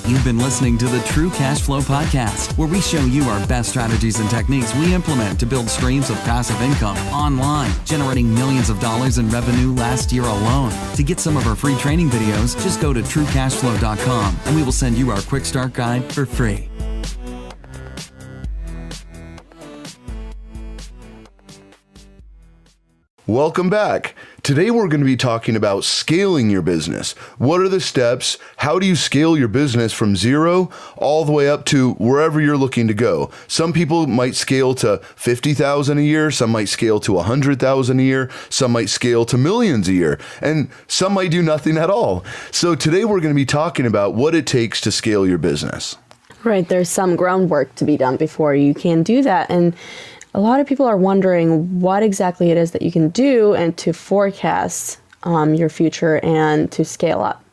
You've been listening to the True Cash Flow Podcast, where we show you our best strategies and techniques we implement to build streams of passive income online, generating millions of dollars in revenue last year alone. To get some of our free training videos, just go to truecashflow.com and we will send you our quick start guide for free. Welcome back. Today we're going to be talking about scaling your business. What are the steps? How do you scale your business from zero all the way up to wherever you're looking to go? Some people might scale to 50,000 a year, some might scale to 100,000 a year, some might scale to millions a year, and some might do nothing at all. So today we're going to be talking about what it takes to scale your business. Right, there's some groundwork to be done before you can do that, and a lot of people are wondering what exactly it is that you can do and to forecast your future and to scale up.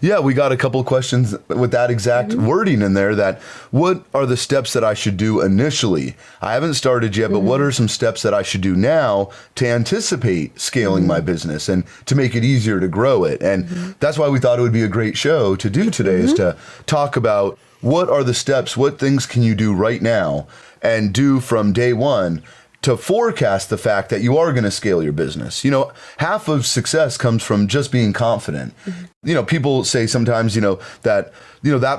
Yeah, we got a couple of questions with that exact wording in there, that what are the steps that I should do initially? I haven't started yet, but what are some steps that I should do now to anticipate scaling my business and to make it easier to grow it? And that's why we thought it would be a great show to do today, is to talk about what are the steps, what things can you do right now and do from day one to forecast the fact that you are going to scale your business. You know, half of success comes from just being confident. You know, people say sometimes, that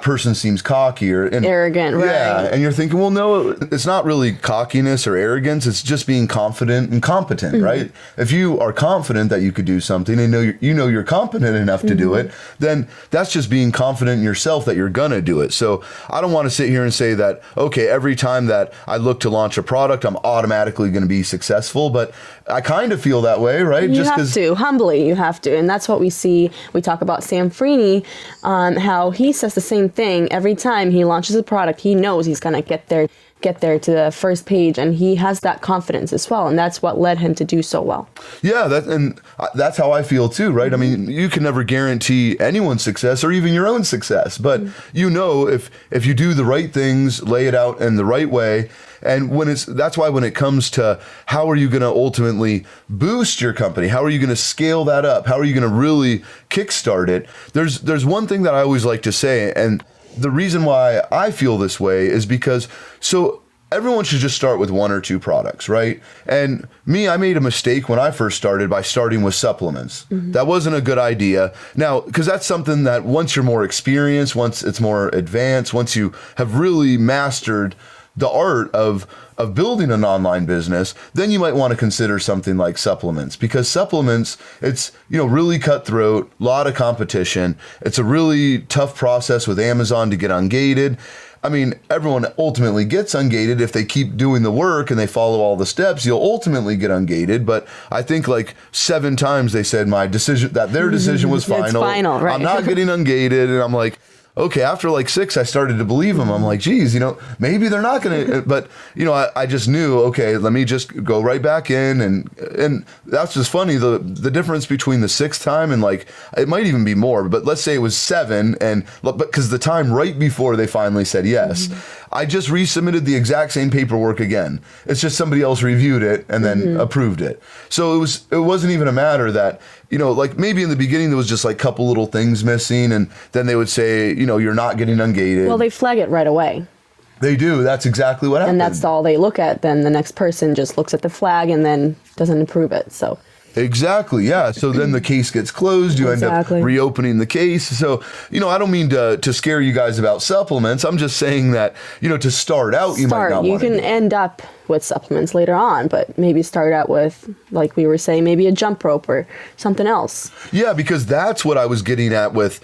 person seems cocky or arrogant, right? Yeah, and you're thinking, well, no, it's not really cockiness or arrogance. It's just being confident and competent, right? If you are confident that you could do something and you're competent enough to do it, then that's just being confident in yourself that you're gonna do it. So I don't want to sit here and say that, okay, every time that I look to launch a product, I'm automatically going to be successful, but I kind of feel that way, right? You have to, humbly, you have to. And that's what we see. We talk about Sam Freeney, how he says the same thing every time he launches a product. He knows he's going to get there to the first page, and he has that confidence as well, and that's what led him to do so well. Yeah, that's how I feel too, right? I mean, you can never guarantee anyone's success or even your own success, but you know, if you do the right things, lay it out in the right way, and that's why when it comes to how are you going to ultimately boost your company, how are you going to scale that up, how are you going to really kickstart it, there's one thing that I always like to say, and the reason why I feel this way is because, so everyone should just start with one or two products, right? And I made a mistake when I first started by starting with supplements. That wasn't a good idea. Now, because that's something that once you're more experienced, once it's more advanced, once you have really mastered the art of building an online business, then you might want to consider something like supplements, because supplements, it's, really cutthroat, a lot of competition. It's a really tough process with Amazon to get ungated. I mean, everyone ultimately gets ungated if they keep doing the work and they follow all the steps. You'll ultimately get ungated, but I think like 7 times they said their decision was final. It's final, right? I'm not getting ungated, and I'm like, okay, after like 6, I started to believe them. I'm like, geez, maybe they're not going to, but I just knew, okay, let me just go right back in. And that's just funny. The difference between the 6th time and like, it might even be more, but let's say it was 7, but because the time right before they finally said yes, I just resubmitted the exact same paperwork again. It's just somebody else reviewed it and then approved it. So it wasn't even a matter that, like maybe in the beginning there was just like a couple little things missing, and then they would say, you're not getting ungated. Well, they flag it right away. They do. That's exactly what happened. And that's all they look at. Then the next person just looks at the flag and then doesn't approve it. So. Exactly. Yeah. So then the case gets closed. You end up reopening the case. So, I don't mean to scare you guys about supplements. I'm just saying that, to start out, you might not want to. You can end up with supplements later on, but maybe start out with, like we were saying, maybe a jump rope or something else. Yeah, because that's what I was getting at with,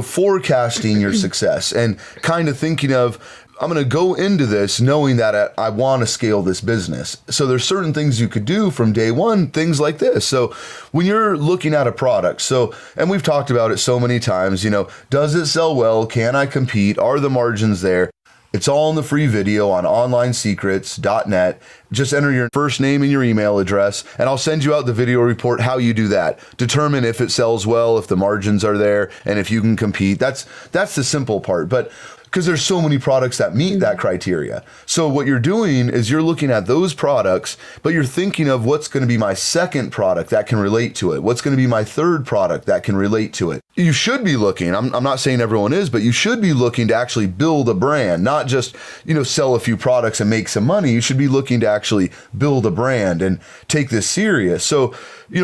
forecasting your success and kind of thinking of, I'm going to go into this knowing that I want to scale this business. So there's certain things you could do from day one, things like this. So when you're looking at a product, and we've talked about it so many times, does it sell well? Can I compete? Are the margins there? It's all in the free video on onlinesecrets.net. Just enter your first name and your email address, and I'll send you out the video report how you do that. Determine if it sells well, if the margins are there, and if you can compete. That's the simple part. But because there's so many products that meet that criteria. So what you're doing is you're looking at those products, but you're thinking of what's going to be my second product that can relate to it. What's going to be my third product that can relate to it. You should be looking, I'm not saying everyone is, but you should be looking to actually build a brand, not just, sell a few products and make some money. You should be looking to actually build a brand and take this serious. So,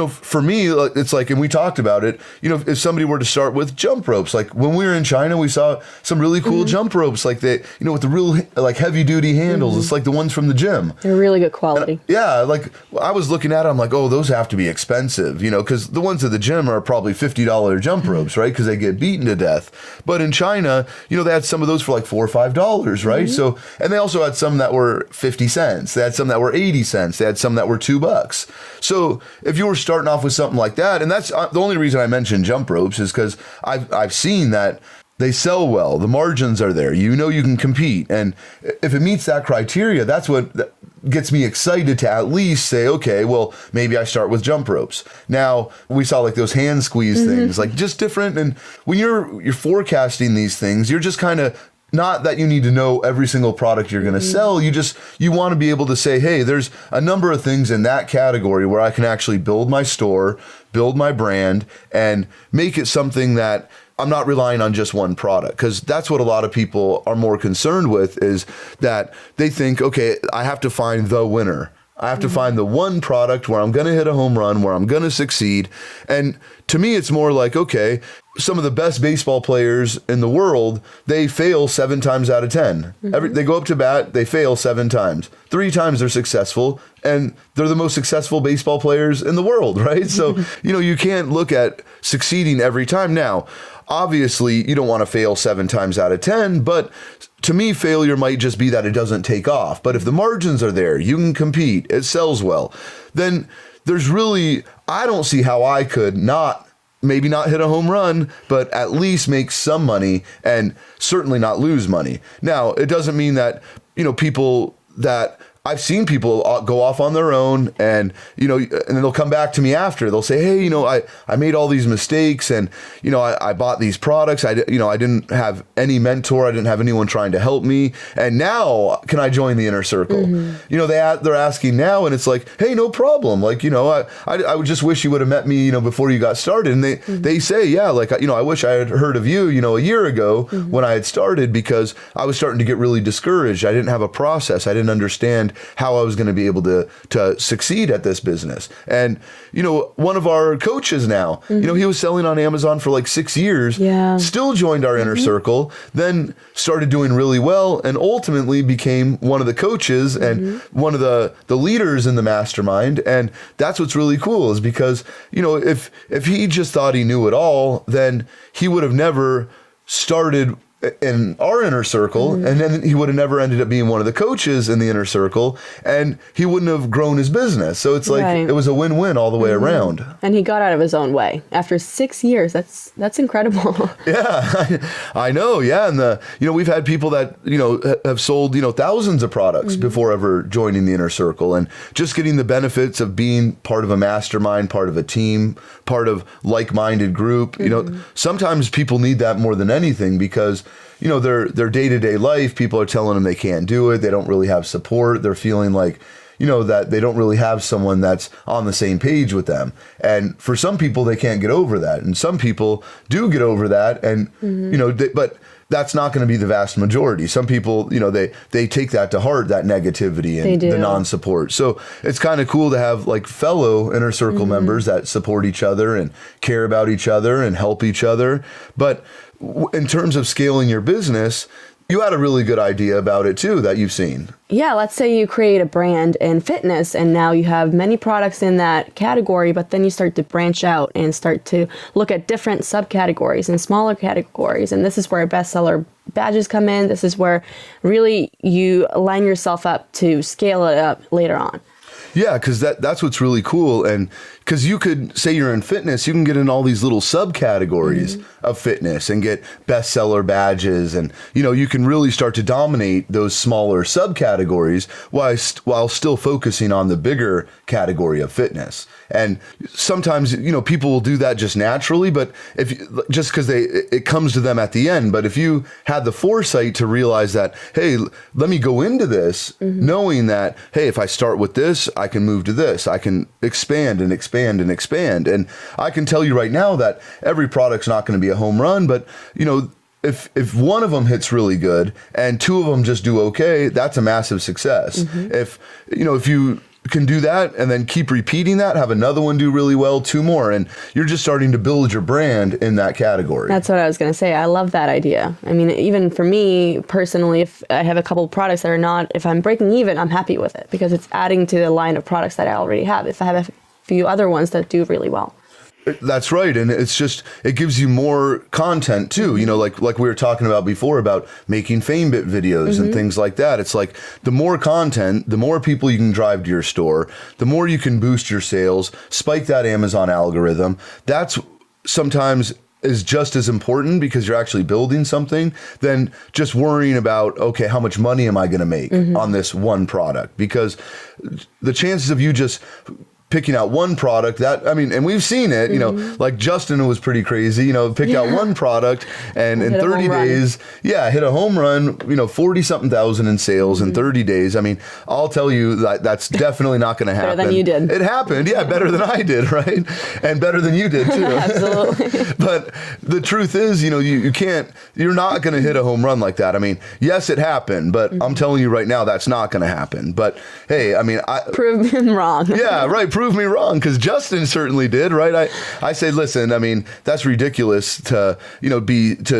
for me, it's like, and we talked about it, if somebody were to start with jump ropes, like when we were in China, we saw some really cool jump ropes, like they, with the real like heavy duty handles. It's like the ones from the gym. They're really good quality. Like I was looking at it, I'm like, oh, those have to be expensive, because the ones at the gym are probably $50 jump ropes, right? Because they get beaten to death. But in China, they had some of those for like $4 or $5, right? So, and they also had some that were 50 cents. They had some that were 80 cents. They had some that were $2. So if you were starting off with something like that, and that's the only reason I mentioned jump ropes is because I've seen that they sell well. The margins are there. You can compete. And if it meets that criteria, that's what gets me excited to at least say, okay, well, maybe I start with jump ropes. Now, we saw like those hand squeeze things, like just different. And when you're forecasting these things, you're just kind of, not that you need to know every single product you're going to sell. You want to be able to say, hey, there's a number of things in that category where I can actually build my store, build my brand, and make it something that I'm not relying on just one product. Because that's what a lot of people are more concerned with, is that they think, okay, I have to find the winner. I have to find the one product where I'm going to hit a home run, where I'm going to succeed. And to me, it's more like, okay, some of the best baseball players in the world, they fail 7 times out of 10. They go up to bat, they fail 7 times. 3 times they're successful, and they're the most successful baseball players in the world, right? So, you can't look at succeeding every time. Now, obviously, you don't want to fail 7 times out of 10, but to me, failure might just be that it doesn't take off. But if the margins are there, you can compete, it sells well, then there's really, I don't see how I could maybe not hit a home run, but at least make some money and certainly not lose money. Now, it doesn't mean that, people that I've seen people go off on their own and, and then they'll come back to me after. They'll say, hey, I made all these mistakes and, I bought these products. I didn't have any mentor. I didn't have anyone trying to help me. And now can I join the inner circle? They're asking now, and it's like, hey, no problem. Like, I would just wish you would have met me, before you got started. And they say, yeah, like, I wish I had heard of you, a year ago when I had started, because I was starting to get really discouraged. I didn't have a process. I didn't understand how I was going to be able to succeed at this business. And, one of our coaches now, he was selling on Amazon for like 6 years, still joined our inner circle, then started doing really well, and ultimately became one of the coaches and one of the leaders in the mastermind. And that's what's really cool, is because, if he just thought he knew it all, then he would have never started in our inner circle, and then he would have never ended up being one of the coaches in the inner circle, and he wouldn't have grown his business. So it's like, it was a win-win all the way around. And he got out of his own way after 6 years. That's incredible. Yeah, I know. Yeah. And we've had people that, have sold, thousands of products before ever joining the inner circle, and just getting the benefits of being part of a mastermind, part of a team, part of like-minded group. Sometimes people need that more than anything, because their day-to-day life, people are telling them they can't do it. They don't really have support. They're feeling like, that they don't really have someone that's on the same page with them. And for some people, they can't get over that. And some people do get over that. And, but that's not going to be the vast majority. Some people, they take that to heart, that negativity and the non-support. So it's kind of cool to have like fellow inner circle members that support each other and care about each other and help each other. But in terms of scaling your business, you had a really good idea about it too that you've seen. Yeah, let's say you create a brand in fitness, and now you have many products in that category, but then you start to branch out and start to look at different subcategories and smaller categories. And this is where bestseller badges come in. This is where really you line yourself up to scale it up later on. Yeah, because that's what's really cool. And because you could say you're in fitness, you can get in all these little subcategories of fitness and get bestseller badges. And, you can really start to dominate those smaller subcategories while still focusing on the bigger category of fitness. And sometimes, people will do that just naturally, but just because it comes to them at the end. But if you had the foresight to realize that, hey, let me go into this knowing that, hey, if I start with this, I can move to this. I can expand and expand and expand. And I can tell you right now that every product's not going to be a home run, but, if one of them hits really good and two of them just do okay, that's a massive success. If you can do that and then keep repeating that, have another one do really well, two more, and you're just starting to build your brand in that category. That's what I was going to say. I love that idea. I mean, even for me personally, if I have a couple of products that are not, if I'm breaking even, I'm happy with it because it's adding to the line of products that I already have. If I have a few other ones that do really well. That's right. And it gives you more content too. Like we were talking about before about making FameBit videos and things like that. It's like the more content, the more people you can drive to your store, the more you can boost your sales, spike that Amazon algorithm. That's sometimes is just as important because you're actually building something than just worrying about, okay, how much money am I going to make on this one product? Because the chances of you just picking out one product and we've seen it, like Justin was pretty crazy, picked out one product and in 30 days, hit a home run, 40 something thousand in sales in 30 days. I mean, I'll tell you that's definitely not going to happen. Better than you did. It happened. Yeah. Better than I did. Right. And better than you did too. Absolutely. But the truth is, you're not going to hit a home run like that. I mean, yes, it happened, but I'm telling you right now, that's not going to happen. But hey, prove him wrong. Yeah. Right. Prove me wrong, because Justin certainly did, right? I say, listen, that's ridiculous to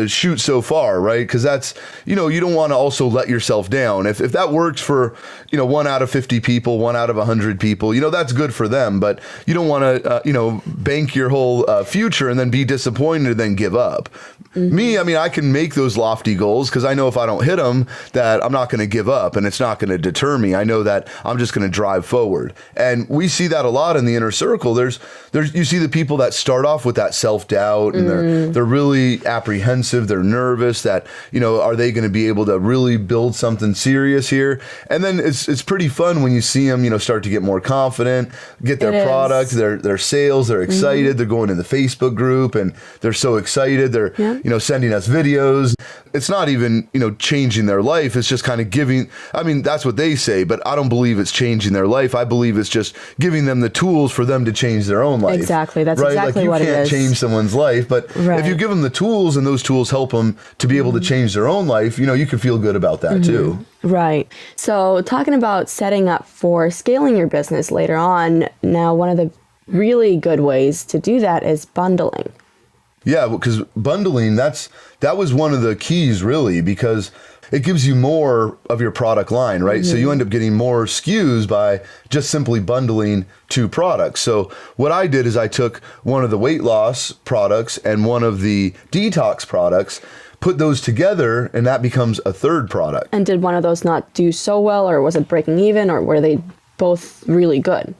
shoot so far, right? Because that's, you don't want to also let yourself down. If that works for 1 out of 50 people, 1 out of 100 people, that's good for them, but you don't want to bank your whole future and then be disappointed and then give up. Me, I can make those lofty goals because I know if I don't hit them that I'm not going to give up and it's not going to deter me. I know that I'm just going to drive forward. And we see that a lot in the inner circle. There's you see the people that start off with that self-doubt and they're really apprehensive, they're nervous that, are they going to be able to really build something serious here? And then it's pretty fun when you see them, start to get more confident, get their product, their sales, they're excited, they're going to the Facebook group and they're so excited. They're sending us videos. It's not even, changing their life. It's just kind of giving, that's what they say, but I don't believe it's changing their life. I believe it's just giving them the tools for them to change their own life. Exactly. That's right? exactly what it is. You can't change someone's life, but if you give them the tools and those tools help them to be able to change their own life, you can feel good about that too. Right. So talking about setting up for scaling your business later on, now one of the really good ways to do that is bundling. Yeah, because bundling, that was one of the keys really, because it gives you more of your product line, right? So you end up getting more SKUs by just simply bundling two products. So what I did is I took one of the weight loss products and one of the detox products, put those together, and that becomes a third product. And did one of those not do so well, or was it breaking even, or were they both really good?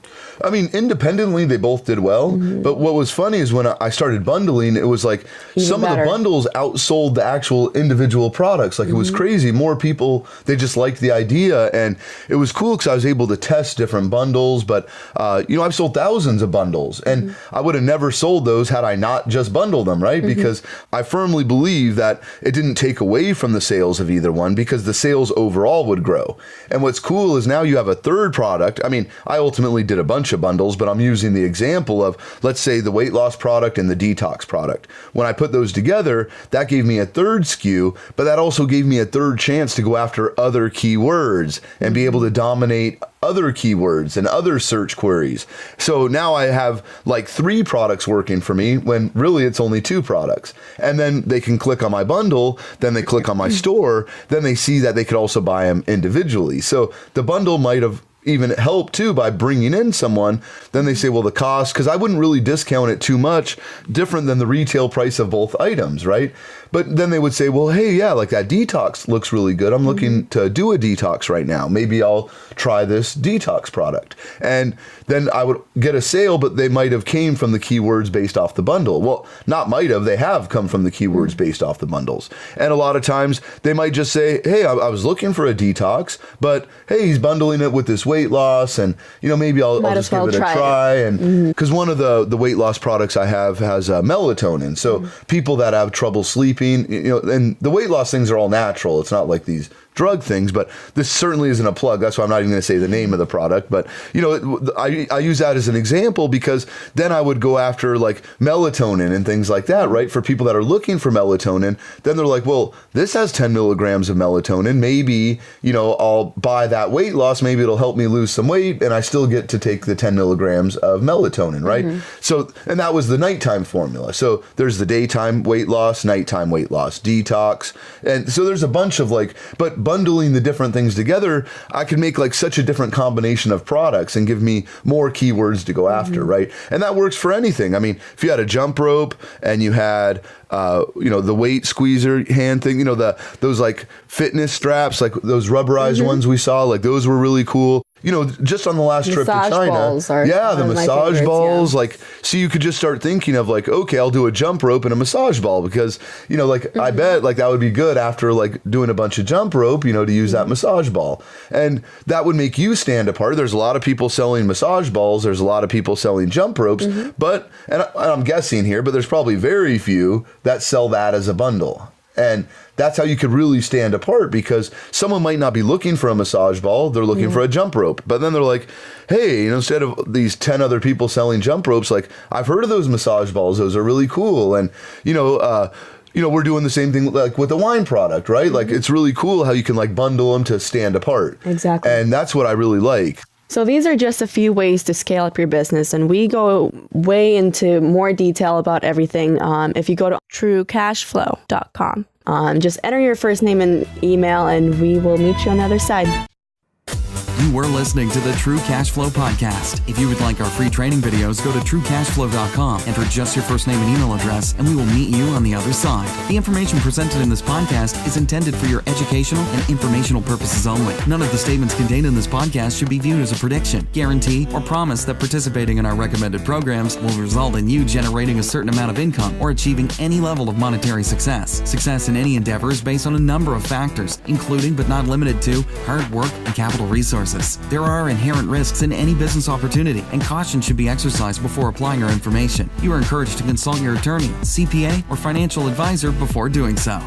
Independently, they both did well. But what was funny is when I started bundling, it was like some of the bundles outsold the actual individual products. Like it was crazy. More people, they just liked the idea. And it was cool because I was able to test different bundles. But, I've sold thousands of bundles. And I would have never sold those had I not just bundled them, right? Because I firmly believe that it didn't take away from the sales of either one because the sales overall would grow. And what's cool is now you have a third product. I ultimately did a bunch of bundles, but I'm using the example of, let's say, the weight loss product and the detox product. When I put those together, that gave me a third SKU, but that also gave me a third chance to go after other keywords and be able to dominate other keywords and other search queries. So now I have like 3 products working for me when really it's only 2 products. And then they can click on my bundle, then they click on my store, then they see that they could also buy them individually. So the bundle might have even help too by bringing in someone. Then they say, well, the cost, because I wouldn't really discount it too much, different than the retail price of both items, right? But then they would say, well, hey, yeah, like that detox looks really good. I'm looking to do a detox right now. Maybe I'll try this detox product. And then I would get a sale, but they might have came from the keywords based off the bundle. Well, not might have, they have come from the keywords based off the bundles. And a lot of times they might just say, hey, I was looking for a detox, but hey, he's bundling it with this weight loss, and maybe I'll just give it a try. And because one of the weight loss products I have has melatonin. So people that have trouble sleeping, and the weight loss things are all natural. It's not like these drug things, but this certainly isn't a plug. That's why I'm not even going to say the name of the product. But, I use that as an example because then I would go after like melatonin and things like that, right? For people that are looking for melatonin, then they're like, well, this has 10 milligrams of melatonin. Maybe, I'll buy that weight loss. Maybe it'll help me lose some weight and I still get to take the 10 milligrams of melatonin, right? So, and that was the nighttime formula. So there's the daytime weight loss, nighttime weight loss, detox. And so there's a bunch of but bundling the different things together, I could make like such a different combination of products and give me more keywords to go after, right? And that works for anything. I mean, if you had a jump rope and you had, the weight squeezer hand thing, those like fitness straps, like those rubberized ones we saw, like those were really cool. Just on the last trip to China. The massage balls. Like, so you could just start thinking of like, okay, I'll do a jump rope and a massage ball because, I bet like that would be good after like doing a bunch of jump rope, to use that massage ball. And that would make you stand apart. There's a lot of people selling massage balls. There's a lot of people selling jump ropes, but, and I'm guessing here, but there's probably very few that sell that as a bundle. And that's how you could really stand apart because someone might not be looking for a massage ball. They're looking for a jump rope. But then they're like, hey, instead of these 10 other people selling jump ropes, like I've heard of those massage balls. Those are really cool. And, we're doing the same thing like with the wine product, right? Like it's really cool how you can like bundle them to stand apart. Exactly. And that's what I really like. So these are just a few ways to scale up your business, and we go way into more detail about everything. If you go to truecashflow.com, just enter your first name and email, and we will meet you on the other side. You were listening to the True Cash Flow Podcast. If you would like our free training videos, go to truecashflow.com, enter just your first name and email address, and we will meet you on the other side. The information presented in this podcast is intended for your educational and informational purposes only. None of the statements contained in this podcast should be viewed as a prediction, guarantee, or promise that participating in our recommended programs will result in you generating a certain amount of income or achieving any level of monetary success. Success in any endeavor is based on a number of factors, including but not limited to hard work and capital resources. There are inherent risks in any business opportunity, and caution should be exercised before applying our information. You are encouraged to consult your attorney, CPA, or financial advisor before doing so.